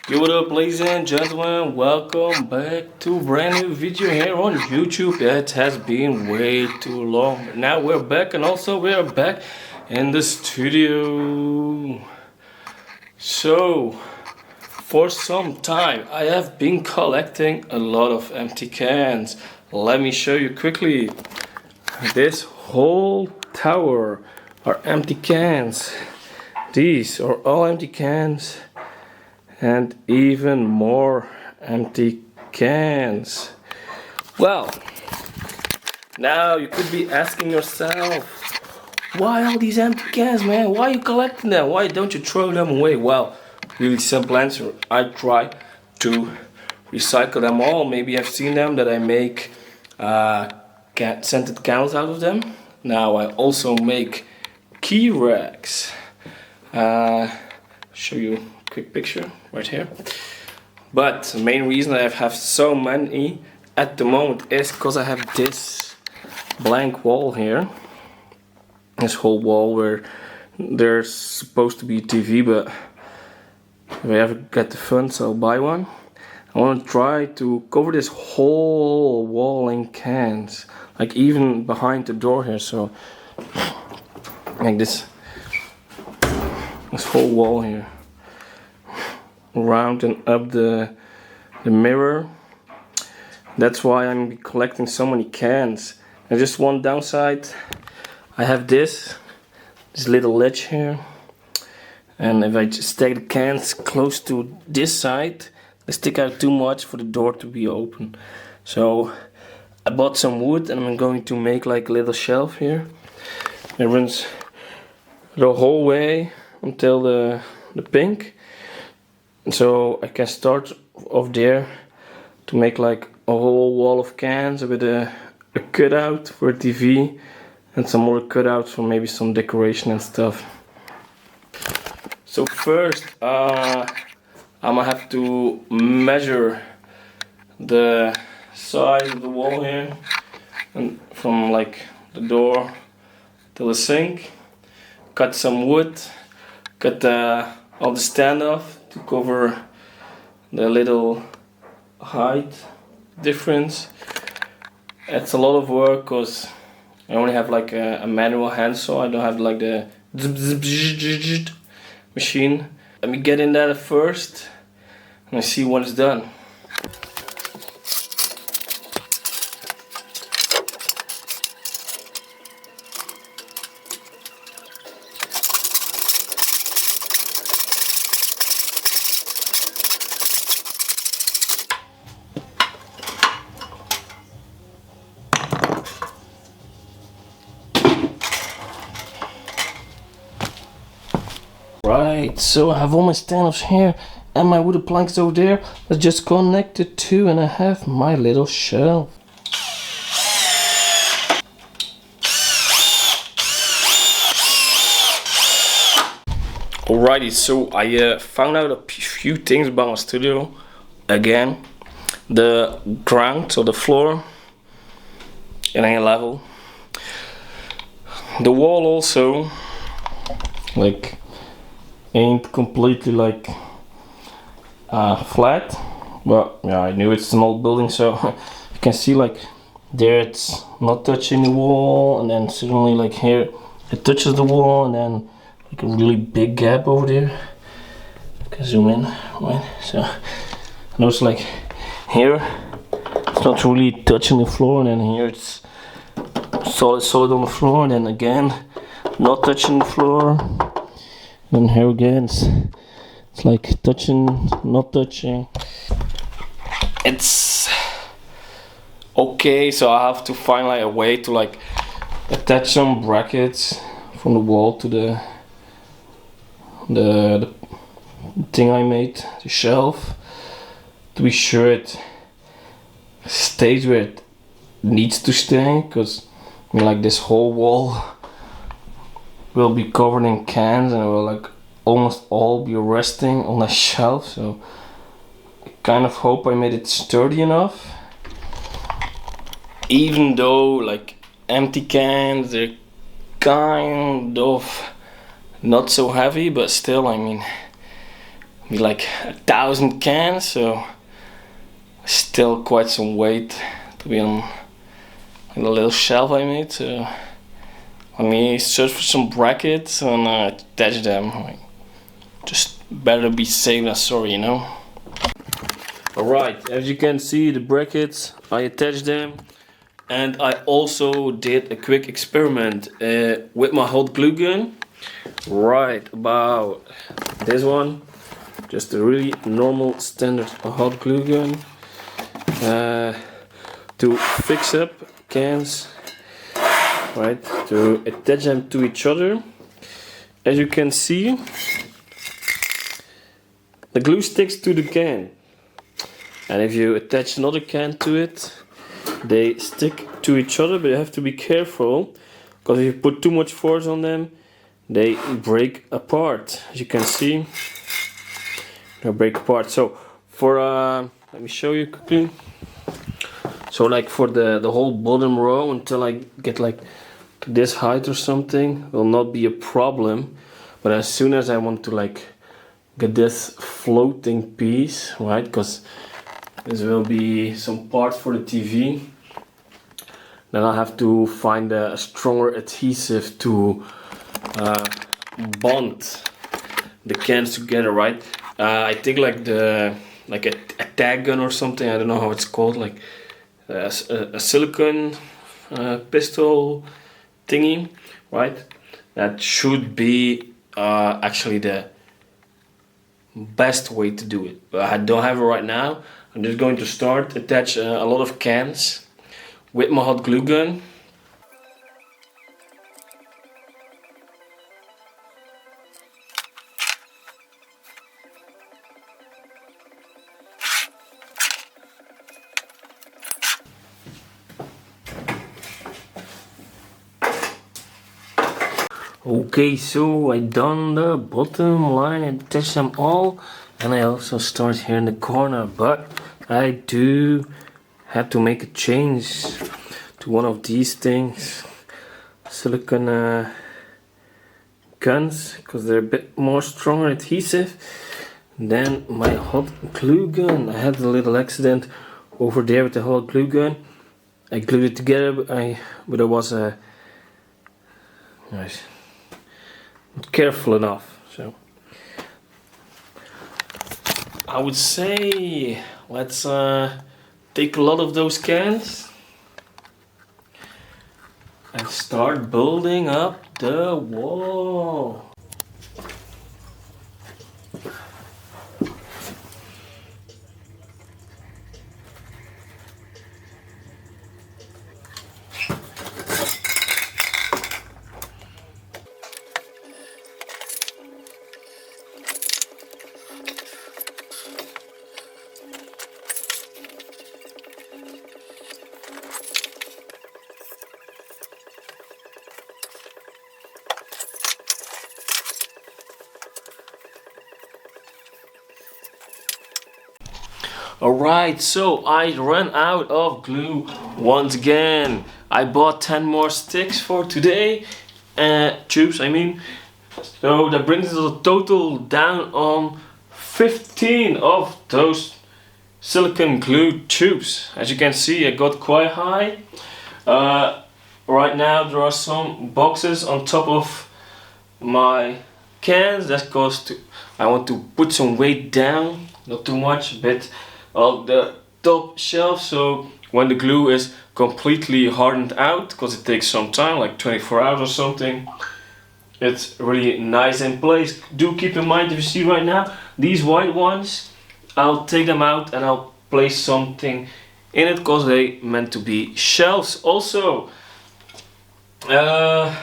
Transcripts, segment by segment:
Yo, what up, ladies and gentlemen? Welcome back to a brand new video here on YouTube. It has been way too long, but now we're back, and also we're back in the studio. So, for some time, I have been collecting a lot of empty cans. Let me show you quickly. This whole tower are empty cans. These are all empty cans. And even more empty cans. Well, now you could be asking yourself, why all these empty cans, man? Why are you collecting them? Why don't you throw them away? Well, really simple answer. I try to recycle them all. Maybe I've seen them that I make scented candles out of them. Now I also make key racks. Show you quick picture right here. But the main reason I have so many at the moment is because I have this blank wall here. This whole wall where there's supposed to be a TV, but if I ever get the funds, I'll buy one. I want to try to cover this whole wall in cans, like even behind the door here. So like this whole wall here, around and up the mirror. That's why I'm collecting so many cans. And just one downside, I have this little ledge here, and if I just take the cans close to this side, they stick out too much for the door to be open. So I bought some wood, and I'm going to make like a little shelf here. It runs the whole way until the pink. So I can start off there to make like a whole wall of cans with a cutout for a TV and some more cutouts for maybe some decoration and stuff. So first I'm gonna have to measure the size of the wall here, and from like the door to the sink. Cut some wood, cut all the stand off to cover the little height difference. It's a lot of work because I only have like a manual hand saw. I don't have like the machine. Let me get in there first and see when it's done. Right, so I have all my stand-offs here and my wooden planks over there. Let's just connect the two and I have my little shelf. Alrighty, so I found out a few things about my studio. Again, the ground, so the floor, it ain't level. The wall also, like, ain't completely like flat, but yeah, I knew it's an old building, so you can see like there it's not touching the wall, and then suddenly like here it touches the wall, and then like a really big gap over there. I can zoom in, right? So notice like here it's not really touching the floor, and then here it's solid on the floor, and then again not touching the floor. And here again, it's like touching, not touching. It's okay, so I have to find like a way to like attach some brackets from the wall to the thing I made, the shelf, to be sure it stays where it needs to stay, because I mean, like this whole wall will be covered in cans and it will like almost all be resting on the shelf, so I kind of hope I made it sturdy enough. Even though like empty cans, they're kind of not so heavy, but still, I mean, be like 1,000 cans, so still quite some weight to be on the little shelf I made. So let me search for some brackets and attach them. Just better be safe than sorry, you know. Alright, as you can see, the brackets, I attached them. And I also did a quick experiment with my hot glue gun. Right about this one. Just a really normal standard hot glue gun. To fix up cans. Right, to attach them to each other. As you can see, the glue sticks to the can. And if you attach another can to it, they stick to each other, but you have to be careful, because if you put too much force on them, they break apart. As you can see, they break apart. So for let me show you quickly. So like for the whole bottom row, until I get like this height or something, will not be a problem. But as soon as I want to like get this floating piece, right, because this will be some parts for the TV, then I'll have to find a stronger adhesive to bond the cans together, right? I think like a tag gun or something, I don't know how it's called, like a silicone pistol thingy, right? That should be actually the best way to do it. But I don't have it right now. I'm just going to attach a lot of cans with my hot glue gun. Okay, so I done the bottom line and attached them all, and I also start here in the corner, but I do have to make a change to one of these things, silicone guns, because they're a bit more stronger adhesive than my hot glue gun. I had a little accident over there with the hot glue gun. I glued it together, but I was not careful enough. So I would say let's take a lot of those cans and start building up the wall. Alright, so I ran out of glue once again. I bought 10 more sticks for today, tubes I mean. So that brings the total down on 15 of those silicone glue tubes. As you can see, I got quite high. Right now there are some boxes on top of my cans. That's because I want to put some weight down, not too much, but on the top shelf, so when the glue is completely hardened out, because it takes some time, like 24 hours or something, it's really nice in place. Do keep in mind, if you see right now, these white ones, I'll take them out and I'll place something in it, because they meant to be shelves. Also, I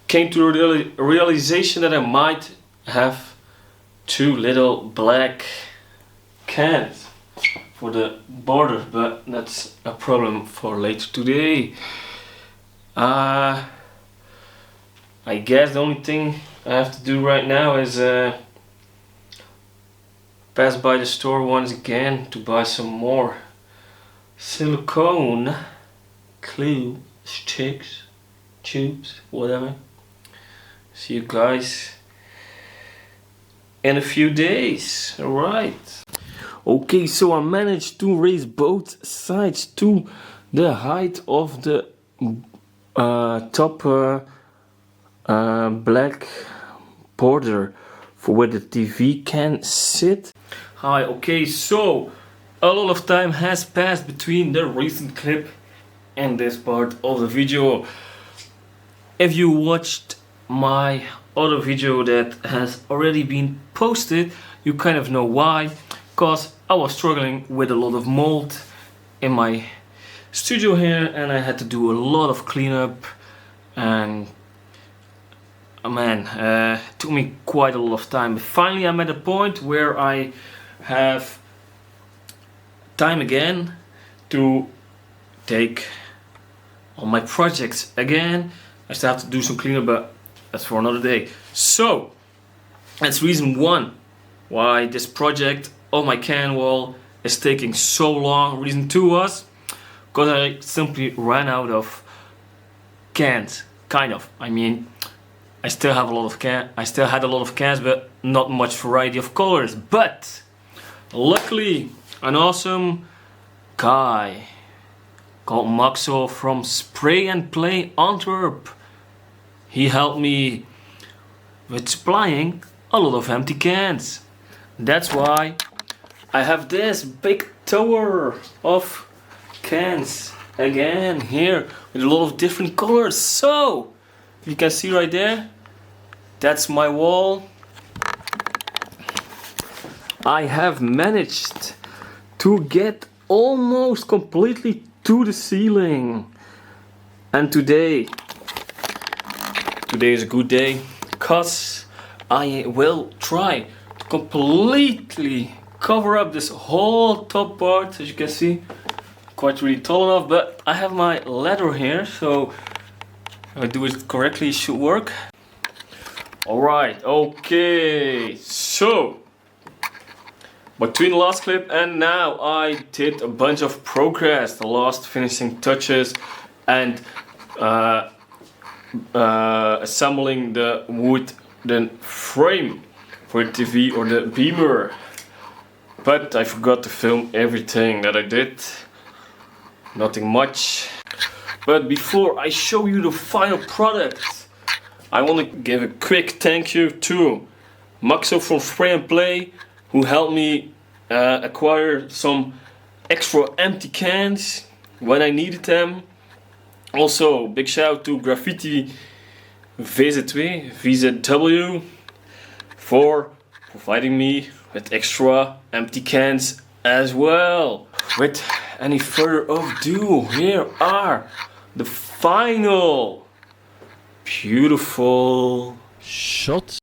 came to the realization that I might have 2 little black cans for the border, but that's a problem for later today. I guess the only thing I have to do right now is pass by the store once again to buy some more silicone glue sticks, tubes, whatever. See you guys in a few days. Alright. Okay, so I managed to raise both sides to the height of the top black border for where the TV can sit. Hi, okay, so a lot of time has passed between the recent clip and this part of the video. If you watched my other video that has already been posted, you kind of know why. Because I was struggling with a lot of mold in my studio here and I had to do a lot of cleanup, and man, it took me quite a lot of time. But finally I'm at a point where I have time again to take on my projects again. I still have to do some cleanup, but that's for another day. So that's reason one why this project of my CanWall is taking so long. Reason two was because I simply ran out of cans. Kind of. I mean, I still have a lot of I still had a lot of cans, but not much variety of colors. But luckily, an awesome guy called Maxo from Spray&Play Antwerp, he helped me with supplying a lot of empty cans. That's why I have this big tower of cans again here with a lot of different colors. So you can see right there, that's my wall. I have managed to get almost completely to the ceiling, and today is a good day because I will try to completely cover up this whole top part. As you can see, quite really tall enough, but I have my ladder here, so if I do it correctly, it should work. Alright, okay, so between the last clip and now I did a bunch of progress, the last finishing touches and assembling the wooden frame for the TV or the beamer. But I forgot to film everything that I did, nothing much. But before I show you the final product, I want to give a quick thank you to Maxo from Spray&Play, who helped me acquire some extra empty cans when I needed them. Also, big shout out to GraffitiVZW for providing me with extra empty cans as well. With any further ado, here are the final beautiful shots.